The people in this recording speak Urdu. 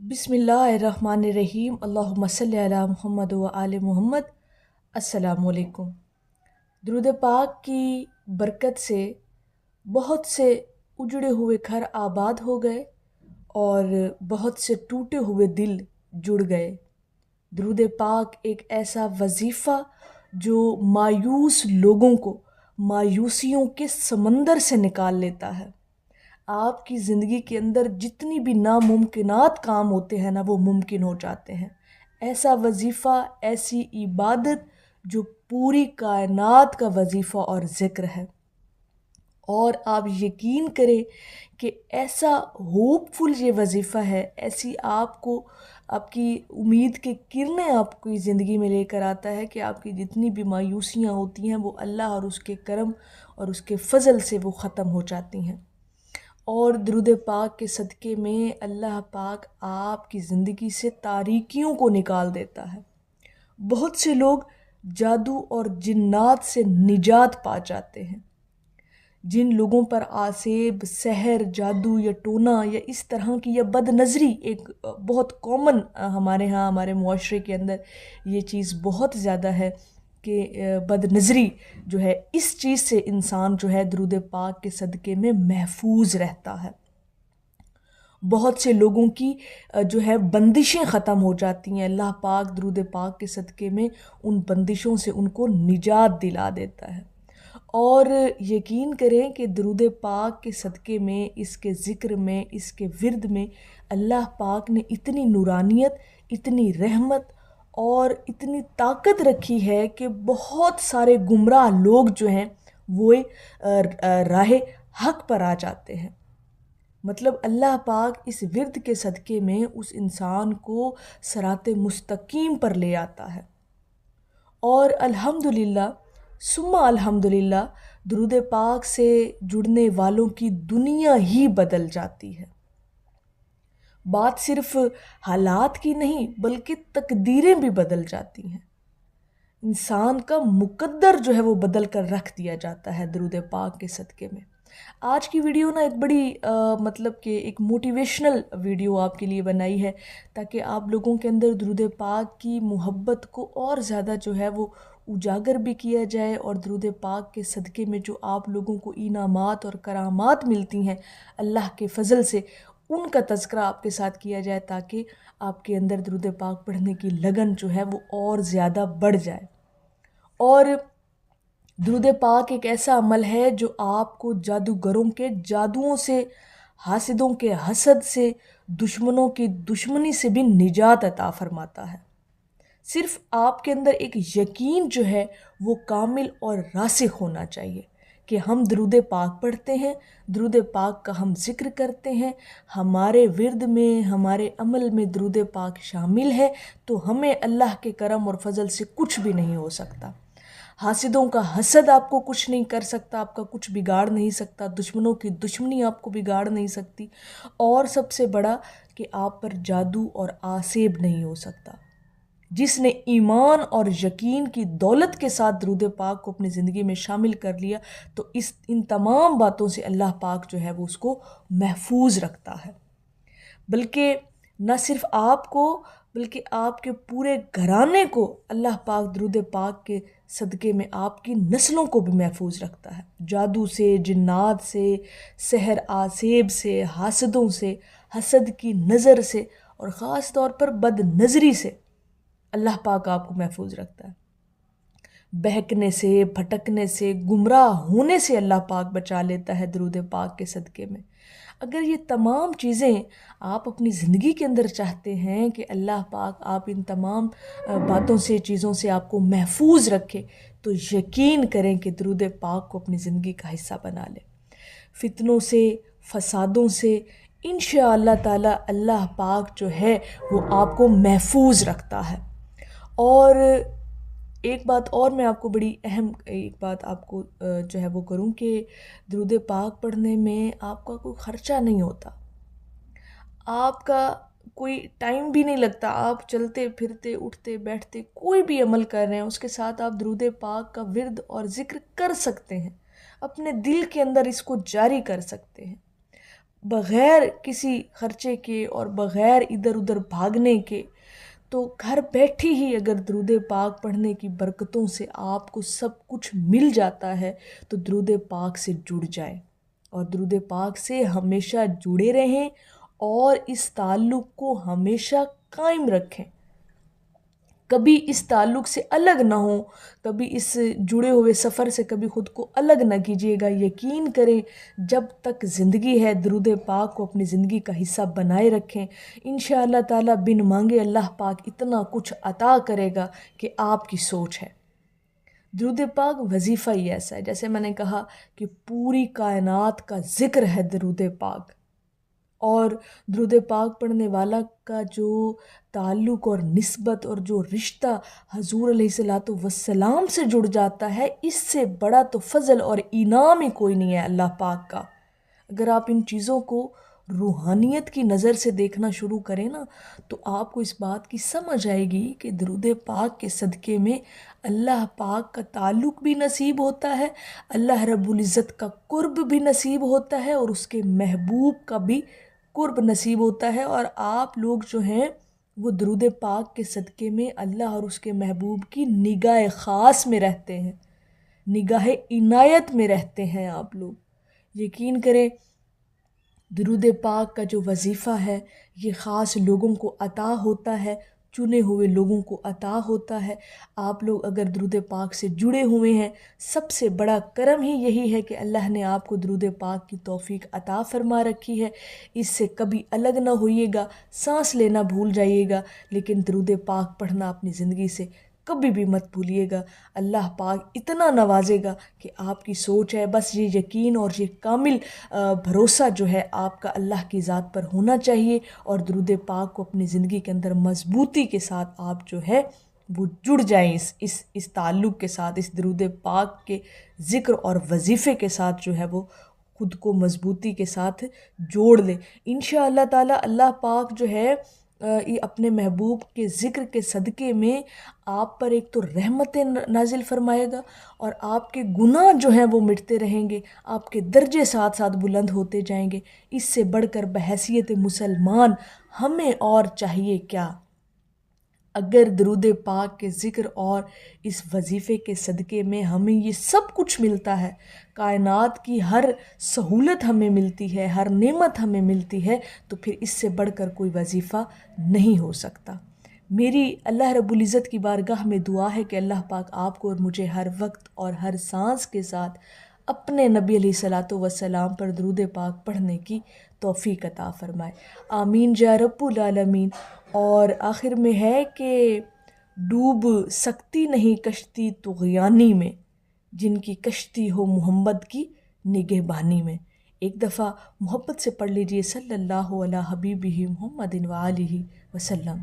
بسم اللہ الرحمن الرحیم، اللہم صلی علی محمد و آل محمد۔ السلام علیکم۔ درود پاک کی برکت سے بہت سے اجڑے ہوئے گھر آباد ہو گئے اور بہت سے ٹوٹے ہوئے دل جڑ گئے۔ درود پاک ایک ایسا وظیفہ جو مایوس لوگوں کو مایوسیوں کے سمندر سے نکال لیتا ہے۔ آپ کی زندگی کے اندر جتنی بھی ناممکنات کام ہوتے ہیں نا، وہ ممکن ہو جاتے ہیں۔ ایسا وظیفہ، ایسی عبادت جو پوری کائنات کا وظیفہ اور ذکر ہے۔ اور آپ یقین کریں کہ ایسا ہوپ فل یہ وظیفہ ہے، ایسی آپ کو آپ کی امید کے کرنیں آپ کی زندگی میں لے کر آتا ہے کہ آپ کی جتنی بھی مایوسیاں ہوتی ہیں وہ اللہ اور اس کے کرم اور اس کے فضل سے وہ ختم ہو جاتی ہیں۔ اور درود پاک کے صدقے میں اللہ پاک آپ کی زندگی سے تاریکیوں کو نکال دیتا ہے۔ بہت سے لوگ جادو اور جنات سے نجات پا جاتے ہیں۔ جن لوگوں پر آسیب، سحر، جادو یا ٹونا یا اس طرح کی یا بد نظری ایک بہت کامن ہمارے ہاں ہمارے معاشرے کے اندر یہ چیز بہت زیادہ ہے کہ بد نظری جو ہے، اس چیز سے انسان جو ہے درود پاک کے صدقے میں محفوظ رہتا ہے۔ بہت سے لوگوں کی جو ہے بندشیں ختم ہو جاتی ہیں۔ اللہ پاک درود پاک کے صدقے میں ان بندشوں سے ان کو نجات دلا دیتا ہے۔ اور یقین کریں کہ درود پاک کے صدقے میں، اس کے ذکر میں، اس کے ورد میں اللہ پاک نے اتنی نورانیت، اتنی رحمت اور اتنی طاقت رکھی ہے کہ بہت سارے گمراہ لوگ جو ہیں وہ راہ حق پر آ جاتے ہیں۔ مطلب اللہ پاک اس ورد کے صدقے میں اس انسان کو صراط مستقیم پر لے آتا ہے۔ اور الحمدللہ ثم الحمدللہ درود پاک سے جڑنے والوں کی دنیا ہی بدل جاتی ہے۔ بات صرف حالات کی نہیں بلکہ تقدیریں بھی بدل جاتی ہیں۔ انسان کا مقدر جو ہے وہ بدل کر رکھ دیا جاتا ہے درود پاک کے صدقے میں۔ آج کی ویڈیو نا ایک بڑی مطلب کہ ایک موٹیویشنل ویڈیو آپ کے لیے بنائی ہے تاکہ آپ لوگوں کے اندر درود پاک کی محبت کو اور زیادہ جو ہے وہ اجاگر بھی کیا جائے، اور درود پاک کے صدقے میں جو آپ لوگوں کو انعامات اور کرامات ملتی ہیں اللہ کے فضل سے، ان کا تذکرہ آپ کے ساتھ کیا جائے تاکہ آپ کے اندر درود پاک پڑھنے کی لگن جو ہے وہ اور زیادہ بڑھ جائے۔ اور درود پاک ایک ایسا عمل ہے جو آپ کو جادوگروں کے جادوؤں سے، حاسدوں کے حسد سے، دشمنوں کی دشمنی سے بھی نجات عطا فرماتا ہے۔ صرف آپ کے اندر ایک یقین جو ہے وہ کامل اور راسخ ہونا چاہیے کہ ہم درود پاک پڑھتے ہیں، درود پاک کا ہم ذکر کرتے ہیں، ہمارے ورد میں، ہمارے عمل میں درود پاک شامل ہے، تو ہمیں اللہ کے کرم اور فضل سے کچھ بھی نہیں ہو سکتا۔ حاسدوں کا حسد آپ کو کچھ نہیں کر سکتا، آپ کا کچھ بگاڑ نہیں سکتا، دشمنوں کی دشمنی آپ کو بگاڑ نہیں سکتی، اور سب سے بڑا کہ آپ پر جادو اور آسیب نہیں ہو سکتا۔ جس نے ایمان اور یقین کی دولت کے ساتھ درود پاک کو اپنی زندگی میں شامل کر لیا تو ان تمام باتوں سے اللہ پاک جو ہے وہ اس کو محفوظ رکھتا ہے۔ بلکہ نہ صرف آپ کو بلکہ آپ کے پورے گھرانے کو اللہ پاک درود پاک کے صدقے میں آپ کی نسلوں کو بھی محفوظ رکھتا ہے، جادو سے، جنات سے، سحر آسیب سے، حاسدوں سے، حسد کی نظر سے، اور خاص طور پر بد نظری سے اللہ پاک آپ کو محفوظ رکھتا ہے۔ بہکنے سے، بھٹکنے سے، گمراہ ہونے سے اللہ پاک بچا لیتا ہے درود پاک کے صدقے میں۔ اگر یہ تمام چیزیں آپ اپنی زندگی کے اندر چاہتے ہیں کہ اللہ پاک آپ ان تمام باتوں سے، چیزوں سے آپ کو محفوظ رکھے، تو یقین کریں کہ درود پاک کو اپنی زندگی کا حصہ بنا لیں۔ فتنوں سے، فسادوں سے انشاءاللہ تعالی اللہ پاک جو ہے وہ آپ کو محفوظ رکھتا ہے۔ اور ایک بات اور میں آپ کو بڑی اہم ایک بات آپ کو جو ہے وہ کروں کہ درود پاک پڑھنے میں آپ کا کوئی خرچہ نہیں ہوتا، آپ کا کوئی ٹائم بھی نہیں لگتا، آپ چلتے پھرتے اٹھتے بیٹھتے کوئی بھی عمل کر رہے ہیں اس کے ساتھ آپ درود پاک کا ورد اور ذکر کر سکتے ہیں، اپنے دل کے اندر اس کو جاری کر سکتے ہیں۔ بغیر کسی خرچے کے اور بغیر ادھر ادھر بھاگنے کے، تو گھر بیٹھی ہی اگر درود پاک پڑھنے کی برکتوں سے آپ کو سب کچھ مل جاتا ہے تو درود پاک سے جڑ جائیں اور درود پاک سے ہمیشہ جڑے رہیں اور اس تعلق کو ہمیشہ قائم رکھیں، کبھی اس تعلق سے الگ نہ ہوں، کبھی اس جڑے ہوئے سفر سے کبھی خود کو الگ نہ کیجیے گا۔ یقین کریں جب تک زندگی ہے درود پاک کو اپنی زندگی کا حصہ بنائے رکھیں، انشاءاللہ تعالیٰ بن مانگے اللہ پاک اتنا کچھ عطا کرے گا کہ آپ کی سوچ ہے۔ درود پاک وظیفہ ہی ایسا ہے، جیسے میں نے کہا کہ پوری کائنات کا ذکر ہے درود پاک، اور درود پاک پڑھنے والا کا جو تعلق اور نسبت اور جو رشتہ حضور علیہ الصلوۃ والسلام سے جڑ جاتا ہے، اس سے بڑا تو فضل اور انعام ہی کوئی نہیں ہے اللہ پاک کا۔ اگر آپ ان چیزوں کو روحانیت کی نظر سے دیکھنا شروع کریں نا، تو آپ کو اس بات کی سمجھ آئے گی کہ درود پاک کے صدقے میں اللہ پاک کا تعلق بھی نصیب ہوتا ہے، اللہ رب العزت کا قرب بھی نصیب ہوتا ہے، اور اس کے محبوب کا بھی قرب نصیب ہوتا ہے، اور آپ لوگ جو ہیں وہ درود پاک کے صدقے میں اللہ اور اس کے محبوب کی نگاہ خاص میں رہتے ہیں، نگاہ عنایت میں رہتے ہیں آپ لوگ۔ یقین کریں درود پاک کا جو وظیفہ ہے یہ خاص لوگوں کو عطا ہوتا ہے، چنے ہوئے لوگوں کو عطا ہوتا ہے۔ آپ لوگ اگر درود پاک سے جڑے ہوئے ہیں، سب سے بڑا کرم ہی یہی ہے کہ اللہ نے آپ کو درود پاک کی توفیق عطا فرما رکھی ہے۔ اس سے کبھی الگ نہ ہوئیے گا، سانس لینا بھول جائیے گا، لیکن درود پاک پڑھنا اپنی زندگی سے کبھی بھی مت بھولیے گا۔ اللہ پاک اتنا نوازے گا کہ آپ کی سوچ ہے، بس یہ یقین اور یہ کامل بھروسہ جو ہے آپ کا اللہ کی ذات پر ہونا چاہیے، اور درود پاک کو اپنی زندگی کے اندر مضبوطی کے ساتھ آپ جو ہے وہ جڑ جائیں اس تعلق کے ساتھ، اس درود پاک کے ذکر اور وظیفے کے ساتھ جو ہے وہ خود کو مضبوطی کے ساتھ جوڑ لیں۔ انشاءاللہ تعالی اللہ پاک جو ہے یہ اپنے محبوب کے ذکر کے صدقے میں آپ پر ایک تو رحمتیں نازل فرمائے گا، اور آپ کے گناہ جو ہیں وہ مٹتے رہیں گے، آپ کے درجے ساتھ ساتھ بلند ہوتے جائیں گے۔ اس سے بڑھ کر بحیثیت مسلمان ہمیں اور چاہیے کیا؟ اگر درود پاک کے ذکر اور اس وظیفے کے صدقے میں ہمیں یہ سب کچھ ملتا ہے، کائنات کی ہر سہولت ہمیں ملتی ہے، ہر نعمت ہمیں ملتی ہے، تو پھر اس سے بڑھ کر کوئی وظیفہ نہیں ہو سکتا۔ میری اللہ رب العزت کی بارگاہ میں دعا ہے کہ اللہ پاک آپ کو اور مجھے ہر وقت اور ہر سانس کے ساتھ اپنے نبی علیہ الصلوۃ والسلام پر درود پاک پڑھنے کی توفیق عطا فرمائے، آمین یا رب العالمین۔ اور آخر میں ہے کہ ڈوب سکتی نہیں کشتی طغیانی میں، جن کی کشتی ہو محمد کی نگہبانی میں۔ ایک دفعہ محبت سے پڑھ لیجئے صلی اللہ علیہ حبیبہ محمد وآلہ وسلم۔